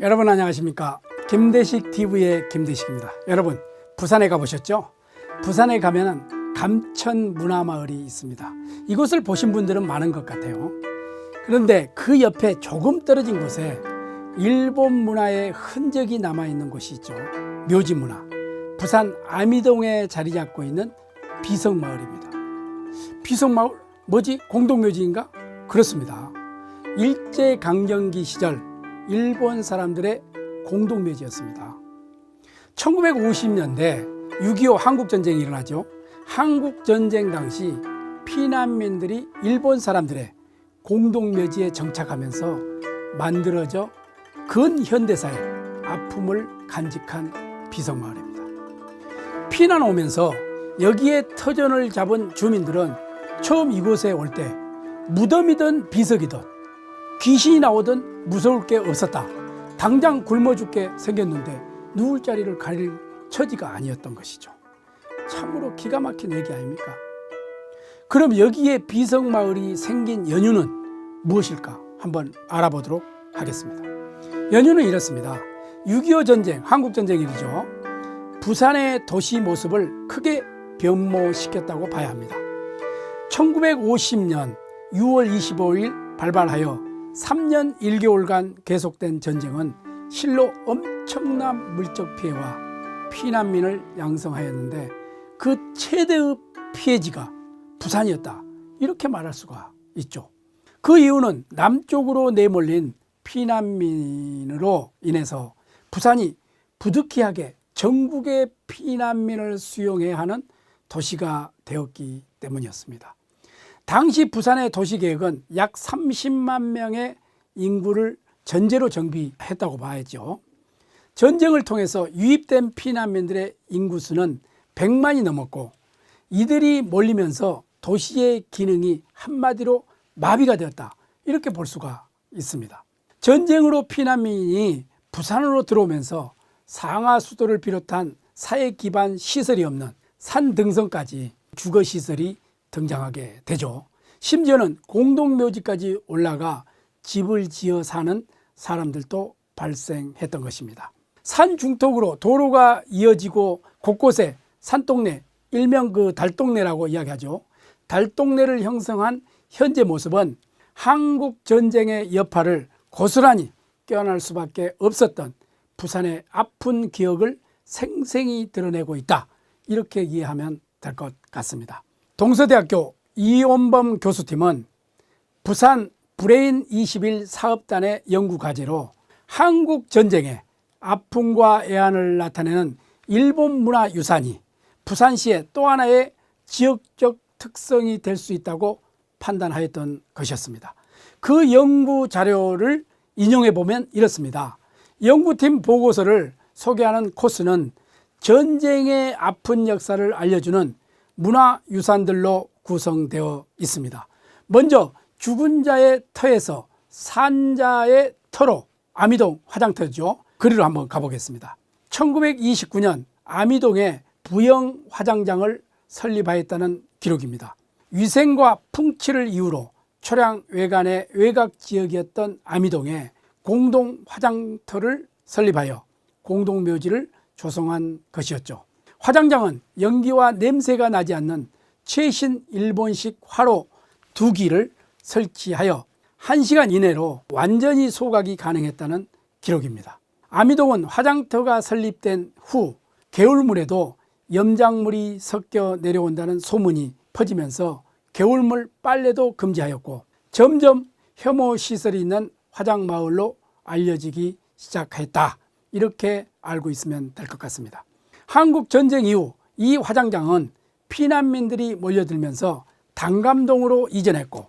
여러분 안녕하십니까? 김대식 TV의 김대식입니다. 여러분 부산에 가보셨죠? 부산에 가면은 감천문화마을이 있습니다. 이곳을 보신 분들은 많은 것 같아요. 그런데 그 옆에 조금 떨어진 곳에 일본 문화의 흔적이 남아있는 곳이 있죠. 묘지문화. 부산 아미동에 자리 잡고 있는 비석마을입니다. 비석마을 뭐지? 공동묘지인가? 그렇습니다. 일제강점기 시절 일본 사람들의 공동묘지였습니다. 1950년대 6.25 한국전쟁이 일어나죠. 한국전쟁 당시 피난민들이 일본 사람들의 공동묘지에 정착하면서 만들어져 근현대사의 아픔을 간직한 비석마을입니다. 피난 오면서 여기에 터전을 잡은 주민들은 처음 이곳에 올 때 무덤이든 비석이든 귀신이 나오든 무서울 게 없었다. 당장 굶어 죽게 생겼는데 누울 자리를 가릴 처지가 아니었던 것이죠. 참으로 기가 막힌 얘기 아닙니까? 그럼 여기에 비석마을이 생긴 연유는 무엇일까? 한번 알아보도록 하겠습니다. 연유는 이렇습니다. 6.25 전쟁, 한국전쟁일이죠. 부산의 도시 모습을 크게 변모시켰다고 봐야 합니다. 1950년 6월 25일 발발하여 3년 1개월간 계속된 전쟁은 실로 엄청난 물적 피해와 피난민을 양성하였는데 그 최대의 피해지가 부산이었다. 이렇게 말할 수가 있죠. 그 이유는 남쪽으로 내몰린 피난민으로 인해서 부산이 부득이하게 전국의 피난민을 수용해야 하는 도시가 되었기 때문이었습니다. 당시 부산의 도시계획은 약 30만 명의 인구를 전제로 정비했다고 봐야죠. 전쟁을 통해서 유입된 피난민들의 인구수는 100만이 넘었고 이들이 몰리면서 도시의 기능이 한마디로 마비가 되었다. 이렇게 볼 수가 있습니다. 전쟁으로 피난민이 부산으로 들어오면서 상하수도를 비롯한 사회 기반 시설이 없는 산등성까지 주거시설이 등장하게 되죠. 심지어는 공동묘지까지 올라가 집을 지어 사는 사람들도 발생했던 것입니다. 산 중턱으로 도로가 이어지고 곳곳에 산동네, 일명 그 달동네라고 이야기하죠. 달동네를 형성한 현재 모습은 한국 전쟁의 여파를 고스란히 껴안을 수밖에 없었던 부산의 아픈 기억을 생생히 드러내고 있다. 이렇게 이해하면 될 것 같습니다. 동서대학교 이원범 교수팀은 부산 브레인 21 사업단의 연구과제로 한국 전쟁의 아픔과 애환을 나타내는 일본 문화유산이 부산시의 또 하나의 지역적 특성이 될 수 있다고 판단하였던 것이었습니다. 그 연구 자료를 인용해 보면 이렇습니다. 연구팀 보고서를 소개하는 코스는 전쟁의 아픈 역사를 알려주는 문화유산들로 구성되어 있습니다. 먼저 죽은 자의 터에서 산 자의 터로 아미동 화장터죠. 그리로 한번 가보겠습니다. 1929년 아미동에 부영 화장장을 설립하였다는 기록입니다. 위생과 풍치를 이유로 초량 외관의 외곽 지역이었던 아미동에 공동 화장터를 설립하여 공동묘지를 조성한 것이었죠. 화장장은 연기와 냄새가 나지 않는 최신 일본식 화로 2기를 설치하여 1시간 이내로 완전히 소각이 가능했다는 기록입니다. 아미동은 화장터가 설립된 후 개울물에도 염작물이 섞여 내려온다는 소문이 퍼지면서 개울물 빨래도 금지하였고 점점 혐오시설이 있는 화장마을로 알려지기 시작했다. 이렇게 알고 있으면 될 것 같습니다. 한국 전쟁 이후 이 화장장은 피난민들이 몰려들면서 당감동으로 이전했고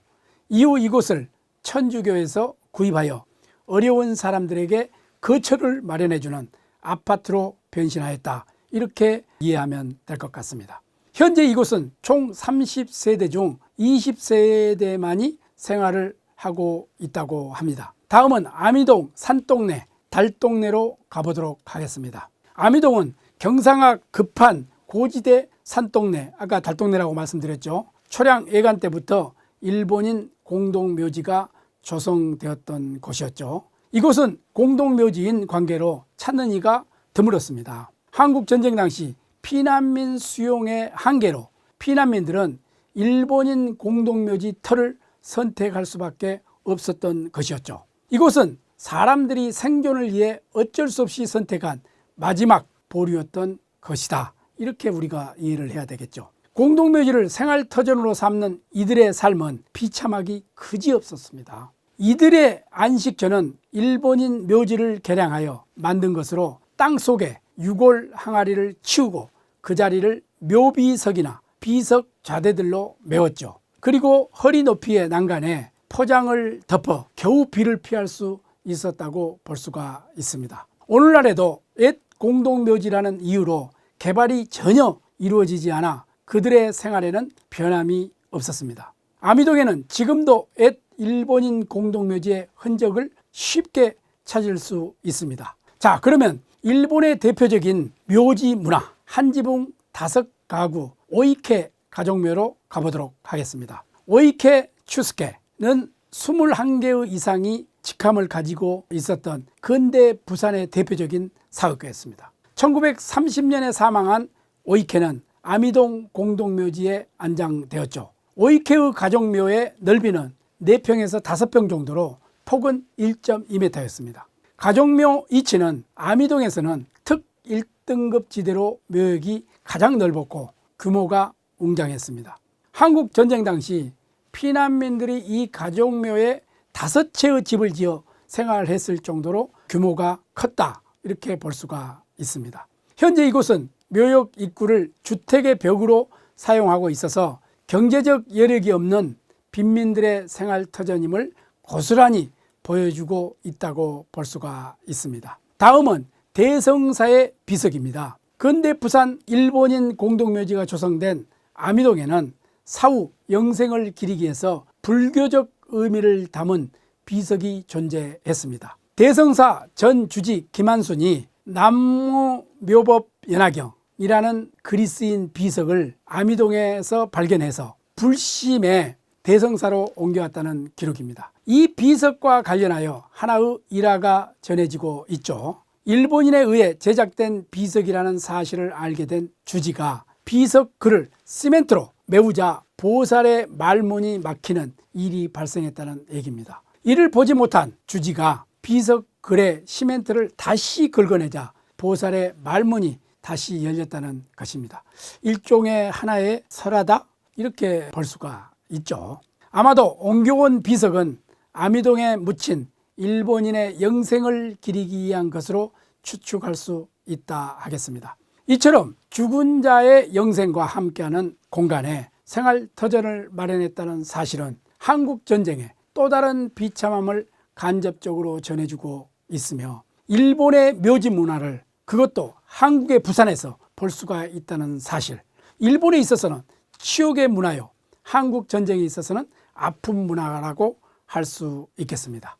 이후 이곳을 천주교에서 구입하여 어려운 사람들에게 거처를 마련해주는 아파트로 변신하였다. 이렇게 이해하면 될 것 같습니다. 현재 이곳은 총 30세대 중 20세대만이 생활을 하고 있다고 합니다. 다음은 아미동 산동네, 달동네로 가보도록 하겠습니다. 아미동은 경상학 급한 고지대 산동네, 아까 달동네라고 말씀드렸죠. 초량 예간 때부터 일본인 공동묘지가 조성되었던 곳이었죠. 이곳은 공동묘지인 관계로 찾는 이가 드물었습니다. 한국 전쟁 당시 피난민 수용의 한계로 피난민들은 일본인 공동묘지 터를 선택할 수밖에 없었던 것이었죠. 이곳은 사람들이 생존을 위해 어쩔 수 없이 선택한 마지막 보루였던 것이다. 이렇게 우리가 이해를 해야 되겠죠. 공동묘지를 생활터전으로 삼는 이들의 삶은 비참하기 그지없었습니다. 이들의 안식처는 일본인 묘지를 개량하여 만든 것으로 땅속에 유골 항아리를 치우고 그 자리를 묘비석이나 비석 좌대들로 메웠죠. 그리고 허리 높이의 난간에 포장을 덮어 겨우 비를 피할 수 있었다고 볼 수가 있습니다. 오늘날에도 옛 공동묘지라는 이유로 개발이 전혀 이루어지지 않아 그들의 생활에는 변함이 없었습니다. 아미동에는 지금도 옛 일본인 공동묘지의 흔적을 쉽게 찾을 수 있습니다. 자, 그러면 일본의 대표적인 묘지 문화 한지붕 5가구 오이케 가족묘로 가보도록 하겠습니다. 오이케 추스케는 21개의 이상이 직함을 가지고 있었던 근대 부산의 대표적인 사극가였습니다. 1930년에 사망한 오이케는 아미동 공동묘지에 안장되었죠. 오이케의 가족묘의 넓이는 4평에서 5평 정도로 폭은 1.2m였습니다. 가족묘 위치는 아미동에서는 특 1등급 지대로 묘역이 가장 넓었고 규모가 웅장했습니다. 한국 전쟁 당시 피난민들이 이 가족묘에 5채의 집을 지어 생활했을 정도로 규모가 컸다, 이렇게 볼 수가 있습니다. 현재 이곳은 묘역 입구를 주택의 벽으로 사용하고 있어서 경제적 여력이 없는 빈민들의 생활터전임을 고스란히 보여주고 있다고 볼 수가 있습니다. 다음은 대성사의 비석입니다. 근대 부산 일본인 공동묘지가 조성된 아미동에는 사후 영생을 기리기 위해서 불교적 의미를 담은 비석이 존재했습니다. 대성사 전 주지 김한순이 남무묘법연화경이라는 글이 쓰인 비석을 아미동에서 발견해서 불심에 대성사로 옮겨왔다는 기록입니다. 이 비석과 관련하여 하나의 일화가 전해지고 있죠. 일본인에 의해 제작된 비석이라는 사실을 알게 된 주지가 비석 글을 시멘트로 메우자 보살의 말문이 막히는 일이 발생했다는 얘기입니다. 이를 보지 못한 주지가 비석 글에 시멘트를 다시 긁어내자 보살의 말문이 다시 열렸다는 것입니다. 일종의 하나의 설화다, 이렇게 볼 수가 있죠. 아마도 옮겨온 비석은 아미동에 묻힌 일본인의 영생을 기리기 위한 것으로 추측할 수 있다 하겠습니다. 이처럼 죽은 자의 영생과 함께하는 공간에 생활터전을 마련했다는 사실은 한국 전쟁의 또 다른 비참함을 간접적으로 전해주고 있으며 일본의 묘지 문화를 그것도 한국의 부산에서 볼 수가 있다는 사실, 일본에 있어서는 치욕의 문화요, 한국 전쟁에 있어서는 아픈 문화라고 할 수 있겠습니다.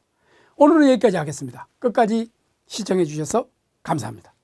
오늘은 여기까지 하겠습니다. 끝까지 시청해 주셔서 감사합니다.